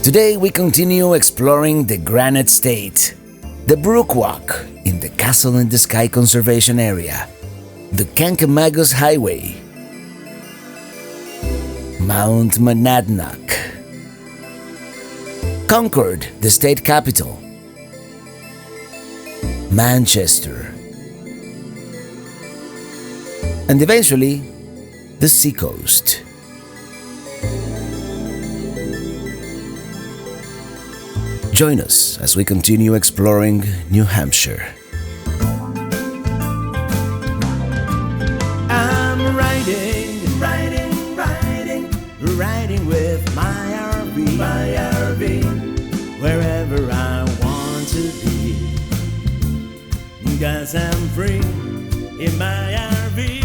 Today we continue exploring the Granite State, the Brook Walk in the Castle in the Sky Conservation Area, the Kancamagus Highway, Mount Monadnock, Concord, the state capital, Manchester, and eventually the seacoast. Join us as we continue exploring New Hampshire. I'm riding with my RV, wherever I want to be, 'cause I'm free in my RV.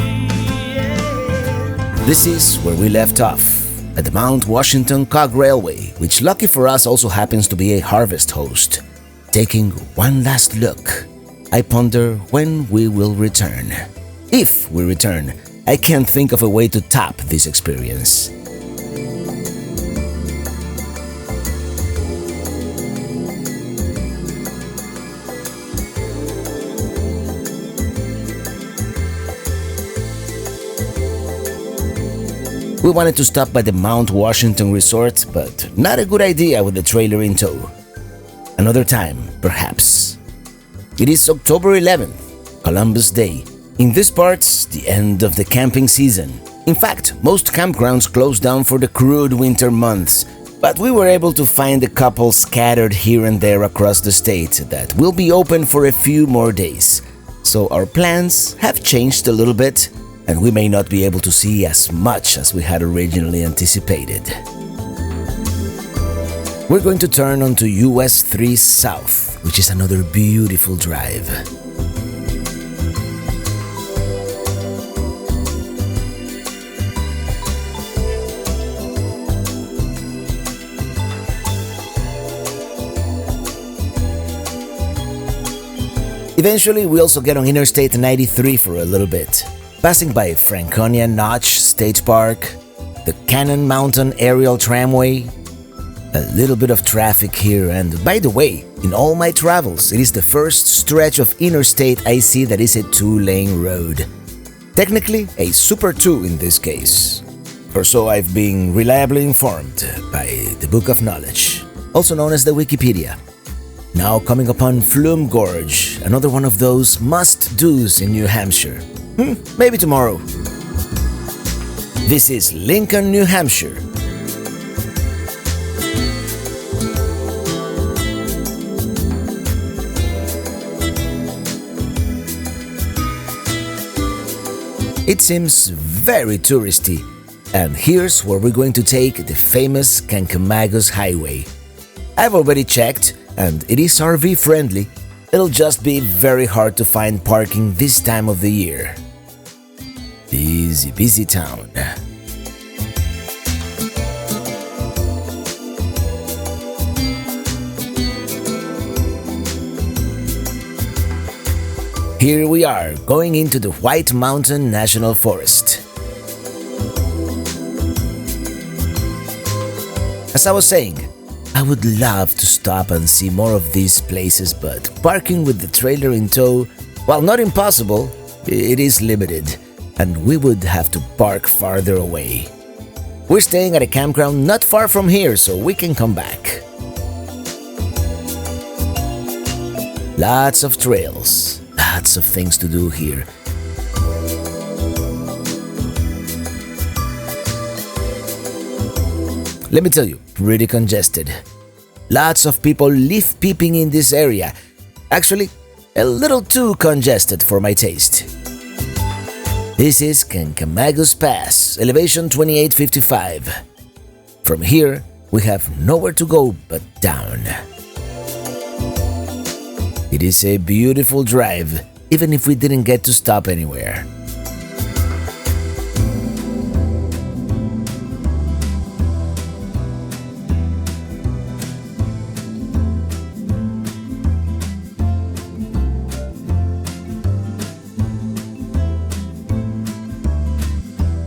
Yeah. This is where we left off, at the Mount Washington Cog Railway, which lucky for us also happens to be a harvest host. Taking one last look, I ponder when we will return. If we return, I can't think of a way to top this experience. We wanted to stop by the Mount Washington Resort, but not a good idea with the trailer in tow. Another time, perhaps. It is October 11th, Columbus Day. In these parts, the end of the camping season. In fact, most campgrounds close down for the crude winter months, but we were able to find a couple scattered here and there across the state that will be open for a few more days. So our plans have changed a little bit, and we may not be able to see as much as we had originally anticipated. We're going to turn onto US 3 South, which is another beautiful drive. Eventually, we also get on Interstate 93 for a little bit, passing by Franconia Notch State Park, the Cannon Mountain Aerial Tramway, a little bit of traffic here, and by the way, in all my travels, it is the first stretch of interstate I see that is a two-lane road. Technically, a Super 2 in this case. Or so I've been reliably informed by the Book of Knowledge, also known as the Wikipedia. Now coming upon Flume Gorge, another one of those must-dos in New Hampshire. Maybe tomorrow. This is Lincoln, New Hampshire. It seems very touristy, and here's where we're going to take the famous Kancamagus Highway. I've already checked, and it is RV friendly. It'll just be very hard to find parking this time of the year. Busy town. Here we are, going into the White Mountain National Forest. As I was saying, I would love to stop and see more of these places, but parking with the trailer in tow, while not impossible, it is limited, and we would have to park farther away. We're staying at a campground not far from here, so we can come back. Lots of trails, lots of things to do here. Let me tell you, pretty congested. Lots of people leaf peeping in this area. Actually, a little too congested for my taste. This is Kancamagus Pass, elevation 2855. From here, we have nowhere to go but down. It is a beautiful drive, even if we didn't get to stop anywhere.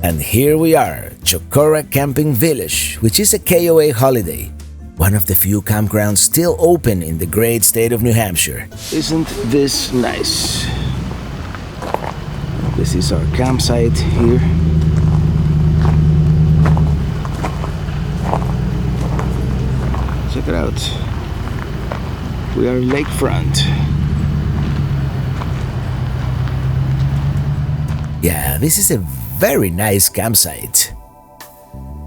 And here we are, Chocorua Camping Village, which is a KOA holiday. One of the few campgrounds still open in the great state of New Hampshire. Isn't this nice? This is our campsite here. Check it out. We are lakefront. Yeah, this is a very nice campsite.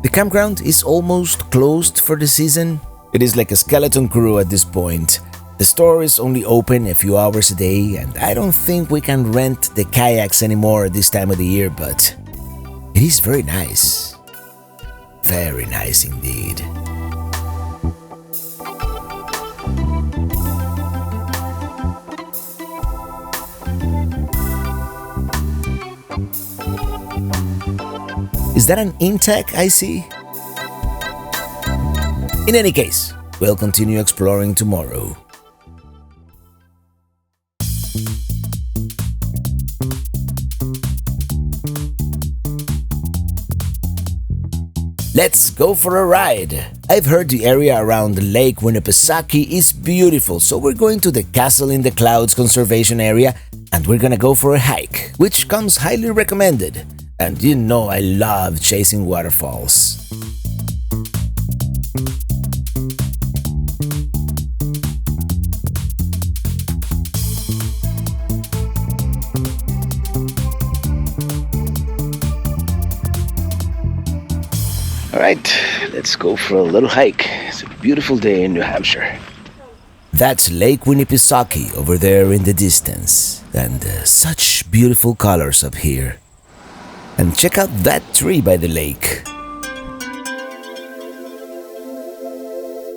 The campground is almost closed for the season. It is like a skeleton crew at this point. The store is only open a few hours a day, and I don't think we can rent the kayaks anymore at this time of the year, but it is very nice. Very nice indeed. Is that an intake I see? In any case, we'll continue exploring tomorrow. Let's go for a ride. I've heard the area around Lake Winnipesaukee is beautiful, so we're going to the Castle in the Clouds Conservation Area and we're gonna go for a hike, which comes highly recommended. And you know I love chasing waterfalls. Alright, let's go for a little hike. It's a beautiful day in New Hampshire. That's Lake Winnipesaukee over there in the distance. And such beautiful colors up here. And check out that tree by the lake.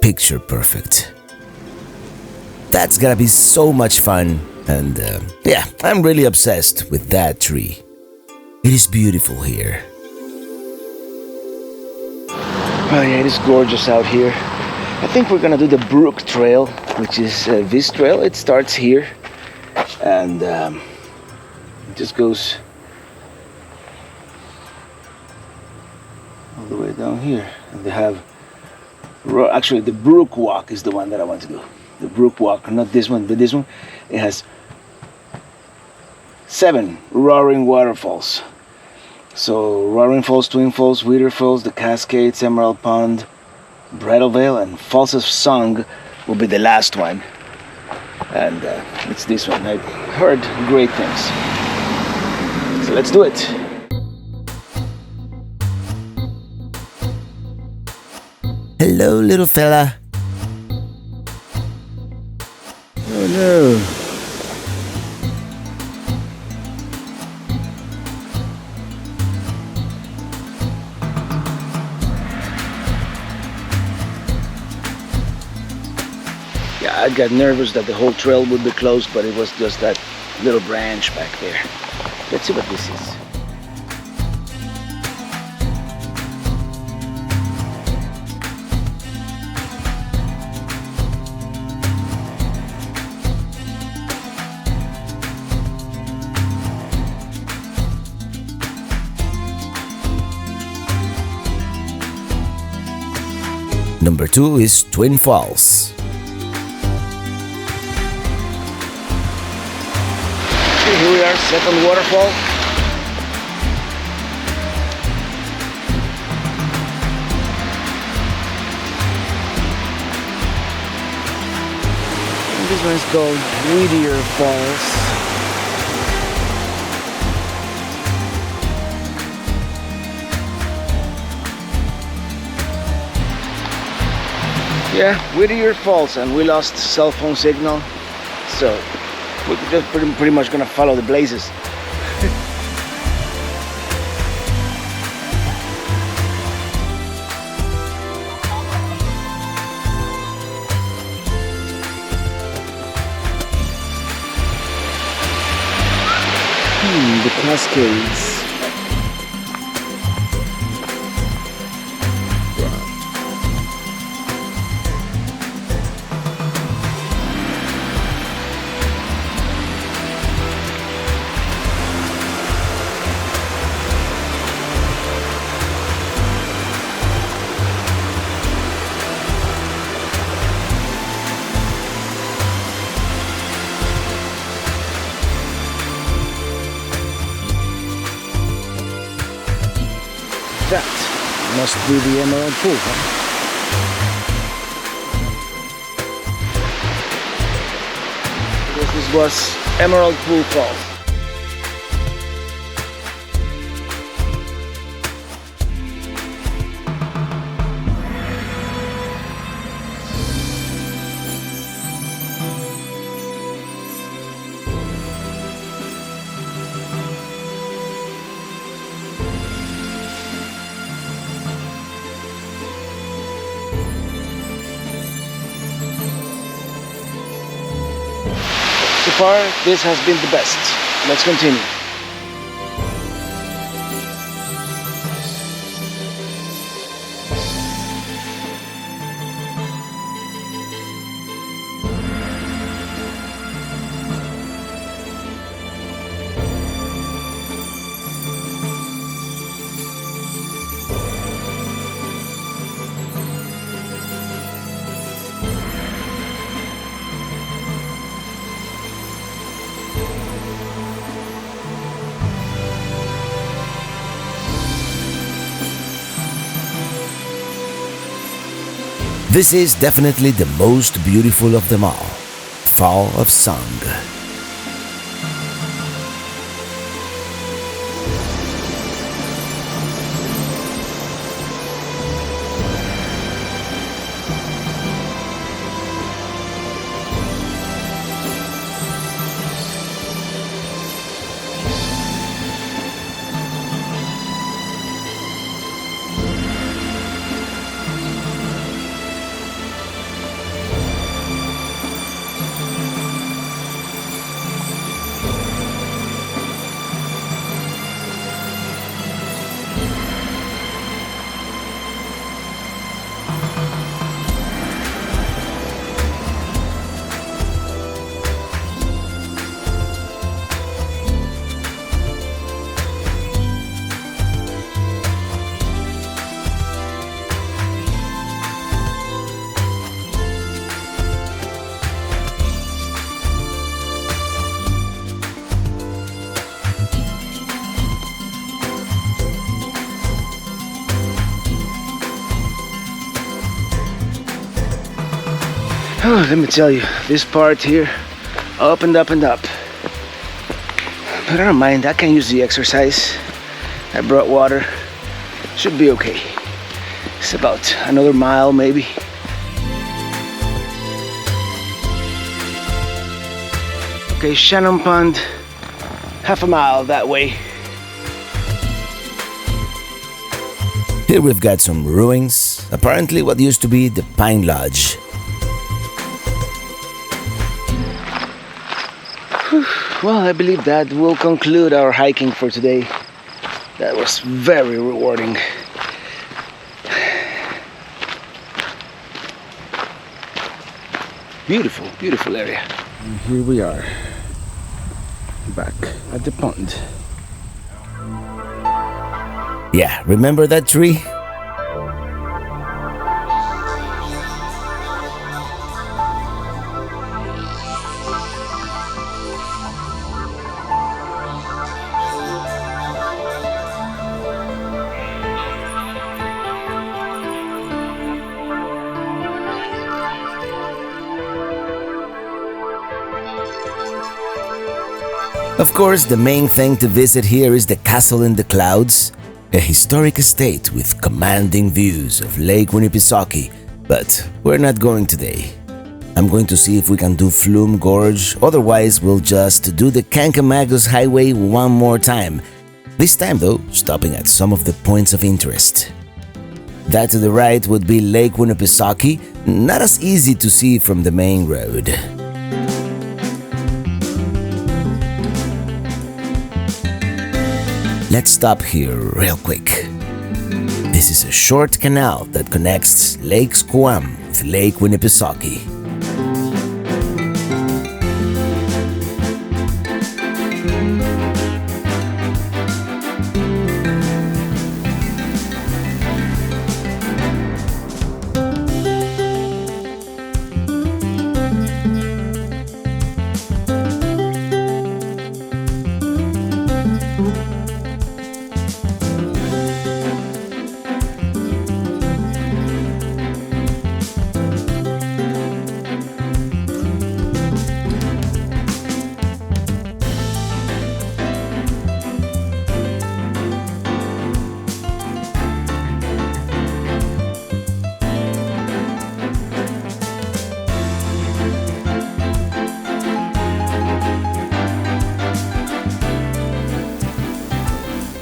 Picture perfect. That's gonna be so much fun. And yeah, I'm really obsessed with that tree. It is beautiful here. Oh yeah, it is gorgeous out here. I think we're gonna do the Brook Trail, which is this trail. It starts here and it just goes all the way down here. And they have, actually the Brook Walk is the one that I want to do. The Brook Walk, not this one, but this one. It has 7 roaring waterfalls. So Roaring Falls, Twin Falls, Wheater Falls, the Cascades, Emerald Pond, Bridal Veil, and Falls of Song will be the last one. And it's this one. I've heard great things. So let's do it. Hello, little fella. Oh no. Yeah, I got nervous that the whole trail would be closed, but it was just that little branch back there. Let's see what this is. Number 2 is Twin Falls. Okay, here we are, second waterfall. And this one is called Whittier Falls. Yeah, Whittier Falls, and we lost cell phone signal, so we're just pretty much gonna follow the blazes. The Cascades. that? Must be the Emerald Pool, huh? This was Emerald Pool Falls. So far, this has been the best. Let's continue. This is definitely the most beautiful of them all. Fall of Song. Oh, let me tell you, this part here, up and up and up. But I don't mind, I can use the exercise. I brought water, should be okay. It's about another mile maybe. Okay, Shannon Pond, half a mile that way. Here we've got some ruins, apparently what used to be the Pine Lodge. Well, I believe that will conclude our hiking for today. That was very rewarding. Beautiful, beautiful area. And here we are, back at the pond. Yeah, remember that tree? Of course, the main thing to visit here is the Castle in the Clouds, a historic estate with commanding views of Lake Winnipesaukee, but we're not going today. I'm going to see if we can do Flume Gorge, otherwise we'll just do the Kancamagus Highway one more time. This time though, stopping at some of the points of interest. That to the right would be Lake Winnipesaukee, not as easy to see from the main road. Let's stop here real quick. This is a short canal that connects Lake Squam with Lake Winnipesaukee.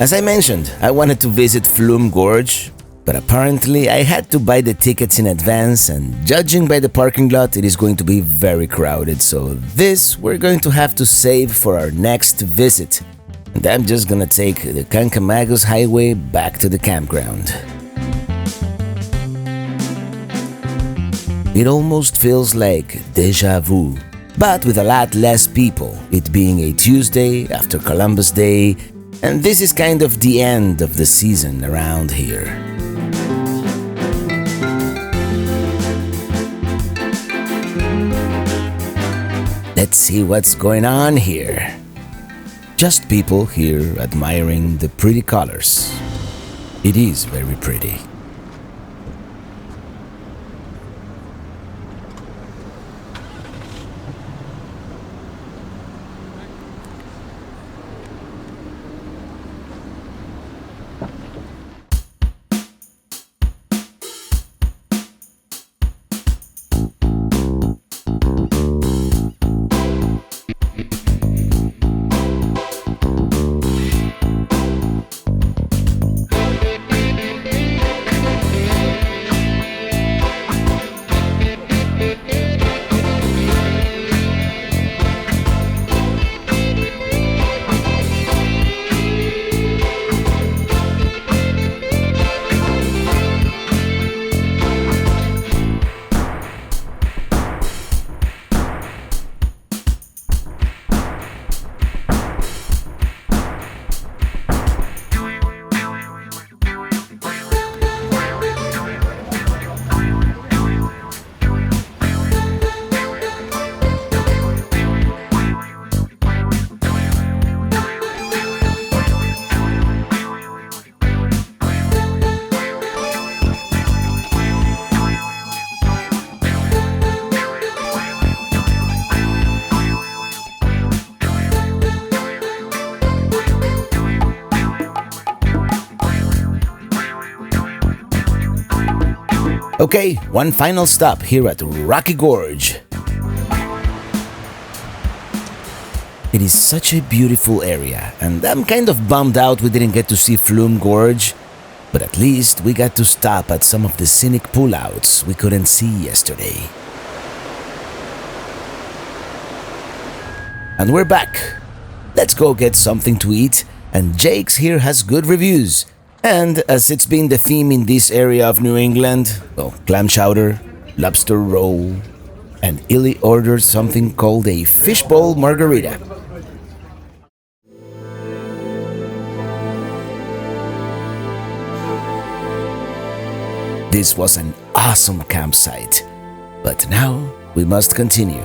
As I mentioned, I wanted to visit Flume Gorge, but apparently I had to buy the tickets in advance, and judging by the parking lot, it is going to be very crowded, so this we're going to have to save for our next visit. And I'm just gonna take the Kancamagus Highway back to the campground. It almost feels like deja vu, but with a lot less people, it being a Tuesday after Columbus Day, and this is kind of the end of the season around here. Let's see what's going on here. Just people here admiring the pretty colors. It is very pretty. Okay, one final stop here at Rocky Gorge. It is such a beautiful area, and I'm kind of bummed out we didn't get to see Flume Gorge, but at least we got to stop at some of the scenic pullouts we couldn't see yesterday. And we're back. Let's go get something to eat, and Jake's here has good reviews. And as it's been the theme in this area of New England, well, clam chowder, lobster roll, and Illy ordered something called a fishbowl margarita. This was an awesome campsite, but now we must continue.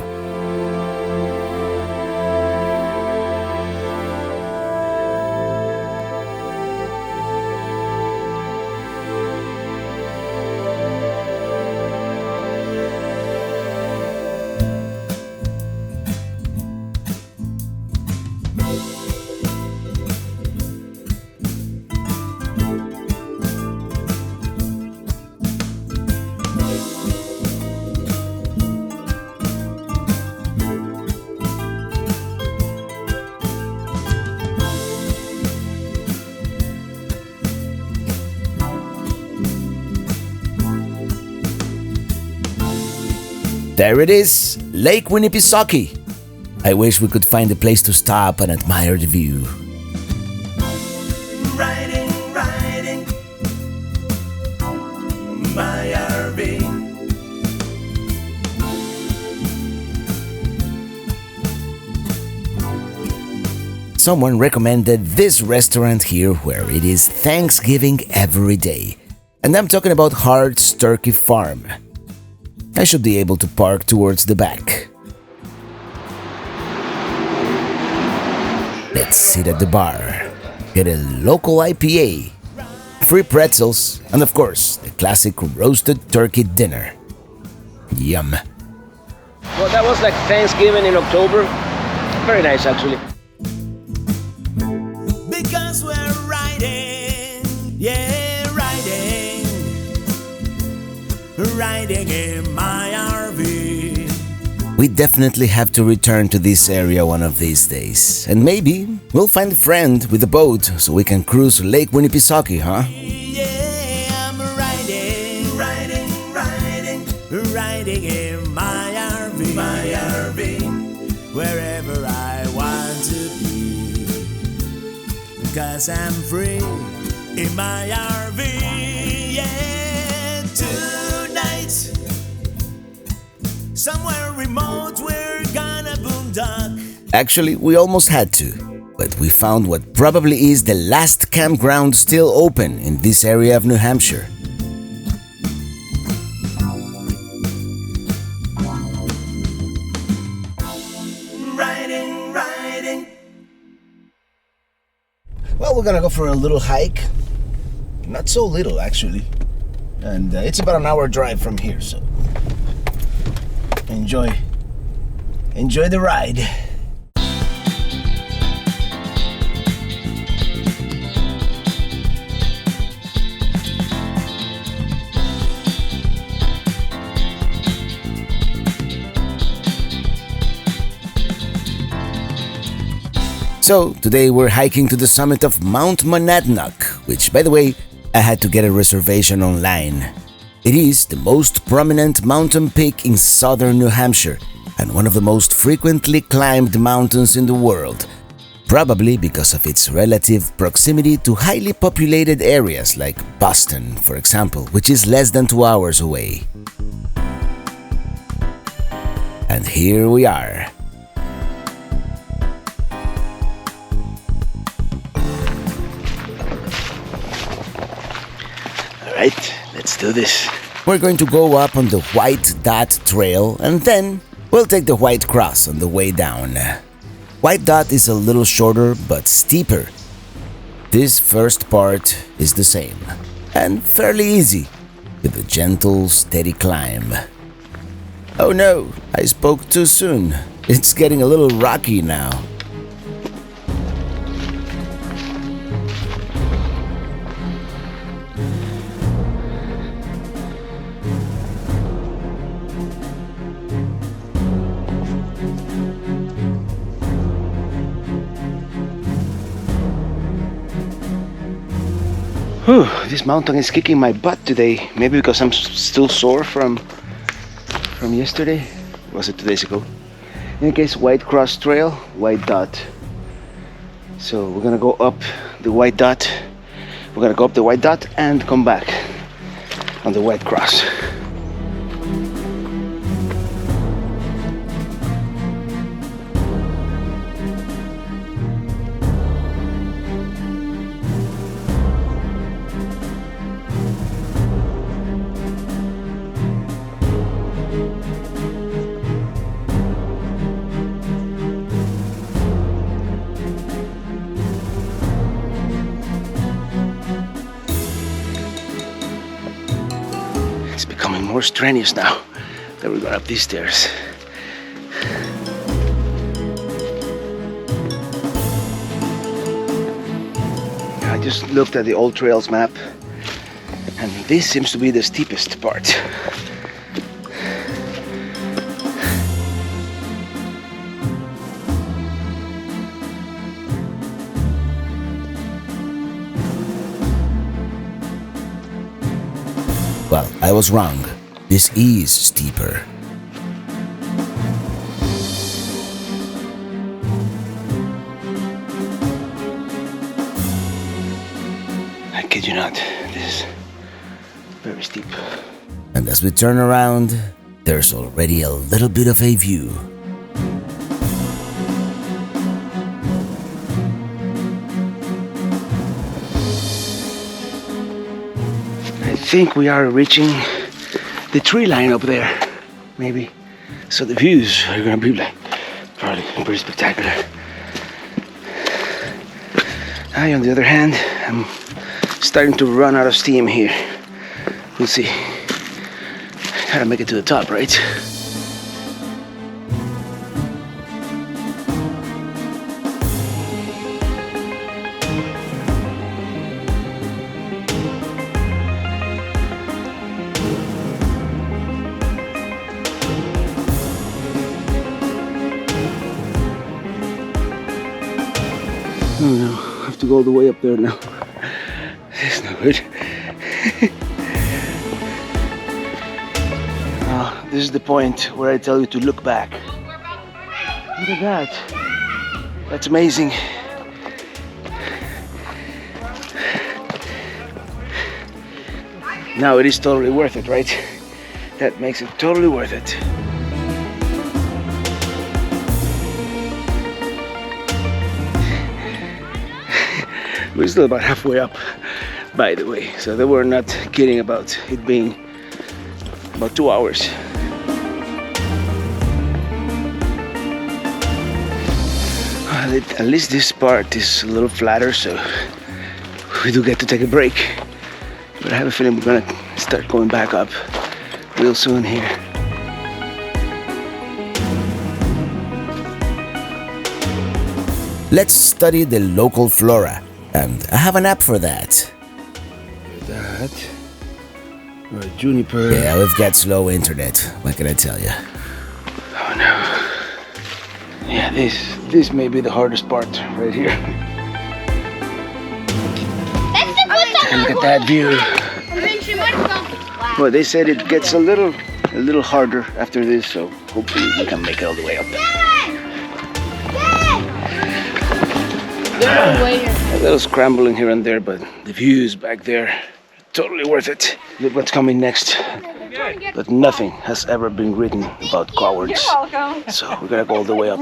There it is, Lake Winnipesaukee. I wish we could find a place to stop and admire the view. Riding, riding, my RV. Someone recommended this restaurant here where it is Thanksgiving every day. And I'm talking about Hart's Turkey Farm. I should be able to park towards the back. Let's sit at the bar, get a local IPA, free pretzels, and of course, the classic roasted turkey dinner. Yum. Well, that was like Thanksgiving in October. Very nice, actually. Because we're riding, yeah, riding in my RV. We definitely have to return to this area one of these days. And maybe we'll find a friend with a boat so we can cruise Lake Winnipesaukee, huh? Yeah, I'm riding in my RV, wherever I want to be. 'Cause I'm free in my RV, yeah, tonight. Somewhere remote, we're gonna boondock. Actually, we almost had to, but we found what probably is the last campground still open in this area of New Hampshire. Riding. Well, we're gonna go for a little hike. Not so little, actually. And it's about an hour drive from here, so enjoy the ride. So, today we're hiking to the summit of Mount Monadnock, which, by the way, I had to get a reservation online. It is the most prominent mountain peak in southern New Hampshire and one of the most frequently climbed mountains in the world, probably because of its relative proximity to highly populated areas like Boston, for example, which is less than 2 hours away. And here we are. Alright, let's do this. We're going to go up on the White Dot Trail and then we'll take the White Cross on the way down. White Dot is a little shorter but steeper. This first part is the same and fairly easy with a gentle, steady climb. Oh no, I spoke too soon. It's getting a little rocky now. Whew, this mountain is kicking my butt today. Maybe because I'm still sore from yesterday. Was it 2 days ago? In any case, White Cross Trail, White Dot. So we're gonna go up the White Dot. We're gonna go up the White Dot and come back on the White Cross. It's becoming more strenuous now that we're going up these stairs. I just looked at the old trails map and this seems to be the steepest part. Well, I was wrong. This is steeper. I kid you not, this is very steep. And as we turn around, there's already a little bit of a view. I think we are reaching the tree line up there, maybe. So the views are gonna be like probably pretty spectacular. On the other hand, I'm starting to run out of steam here. We'll see. Gotta make it to the top, right? to go all the way up there now. This is not good. This is the point where I tell you to look back. Look at that. That's amazing. Now it is totally worth it, right? That makes it totally worth it. We're still about halfway up, by the way, so they were not kidding about it being about 2 hours. At least this part is a little flatter, so we do get to take a break. But I have a feeling we're gonna start going back up real soon here. Let's study the local flora, and I have an app for that. That. Juniper. Yeah, we've got slow internet. What can I tell you? Oh no. Yeah, this may be the hardest part right here. Look at that view. Well, they said it gets a little harder after this, so hopefully we can make it all the way up. A little scrambling here and there, but the views back there, totally worth it. Look what's coming next. But nothing has ever been written about cowards. You're welcome. So we're gonna go all the way up.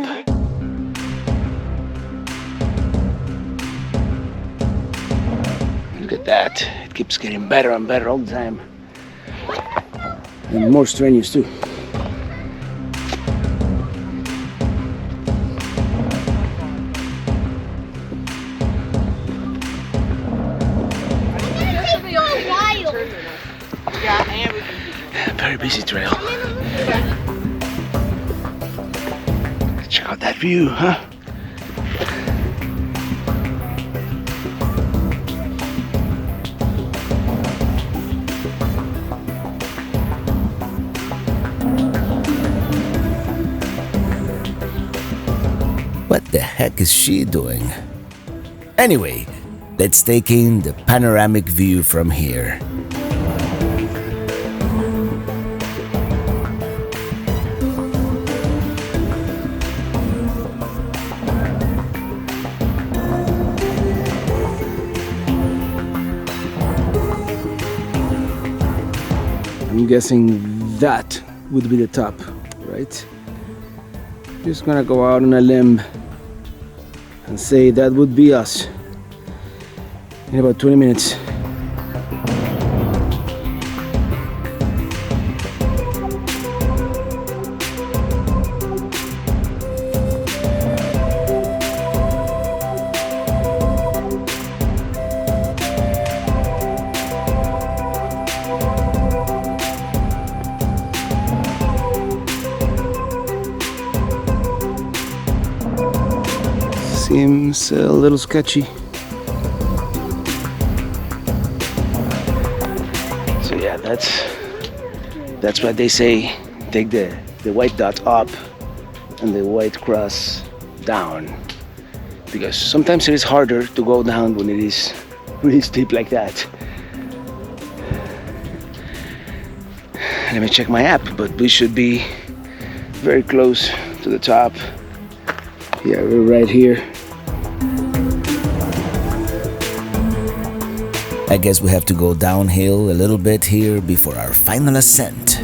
Look at that. It keeps getting better and better all the time. And more strenuous too. Very busy trail. Check out that view, huh? What the heck is she doing? Anyway, let's take in the panoramic view from here. I'm guessing that would be the top, right? Just gonna go out on a limb and say that would be us in about 20 minutes. Seems a little sketchy. So yeah, that's what they say. Take the white dot up and the white cross down, because sometimes it is harder to go down when it is really steep like that. Let me check my app, but we should be very close to the top. Yeah, we're right here. I guess we have to go downhill a little bit here before our final ascent.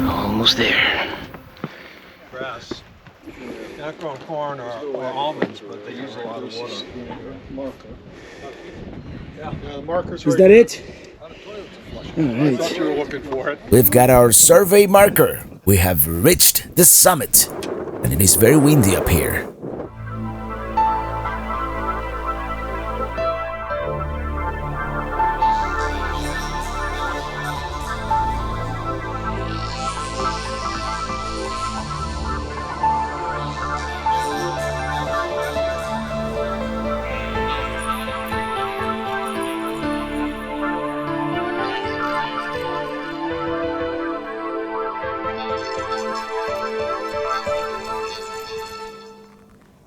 Almost there. Grass. Not growing corn or almonds, but they use a lot of water. Yeah, the markers. Is that it? All right. I thought you were looking for it. We've got our survey marker. We have reached the summit, and it is very windy up here.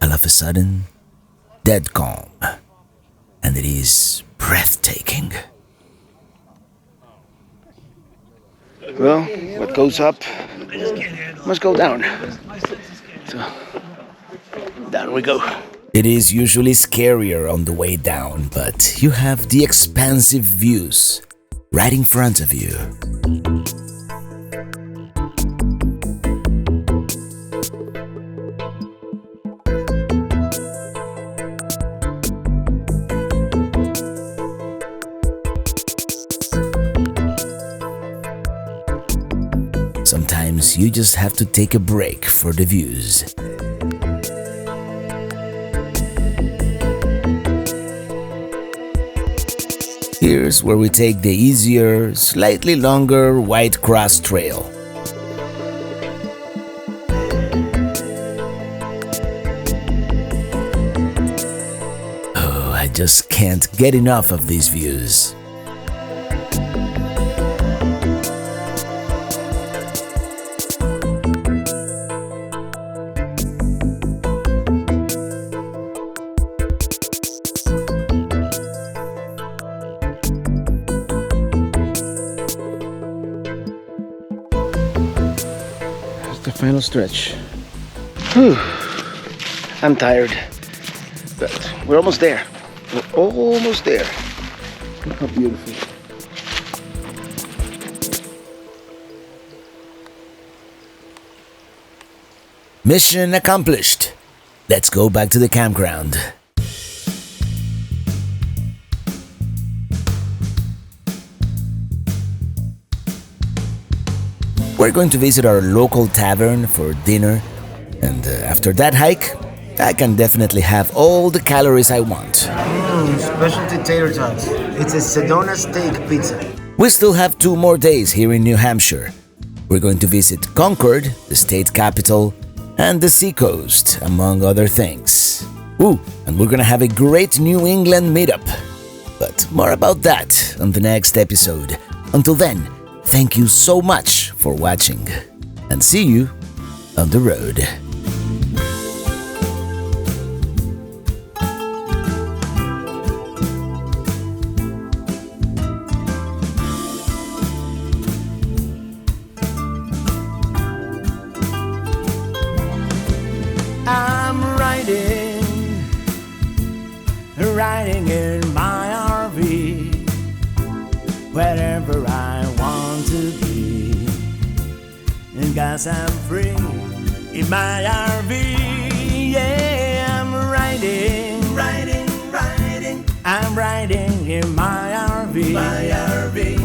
All of a sudden, dead calm, and it is breathtaking. Well, what goes up must go down. So, down we go. It is usually scarier on the way down, but you have the expansive views right in front of you. Sometimes you just have to take a break for the views. Here's where we take the easier, slightly longer White Cross Trail. Oh, I just can't get enough of these views. The final stretch. Whew. I'm tired, but we're almost there. We're almost there. Look how beautiful. Mission accomplished. Let's go back to the campground. We're going to visit our local tavern for dinner, and after that hike, I can definitely have all the calories I want. Specialty tater tots. It's a Sedona steak pizza. We still have 2 more days here in New Hampshire. We're going to visit Concord, the state capital, and the seacoast, among other things. Ooh, and we're gonna have a great New England meetup. But more about that on the next episode. Until then, thank you so much for watching, and see you on the road. I'm riding in my RV, wherever I want to be. And 'cause I'm free in my RV, yeah, I'm riding. I'm riding in my RV,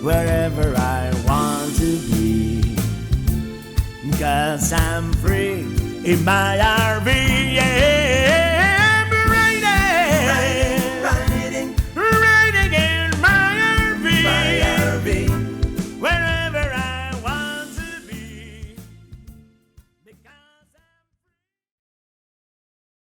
wherever I want to be. 'Cause I'm free in my RV.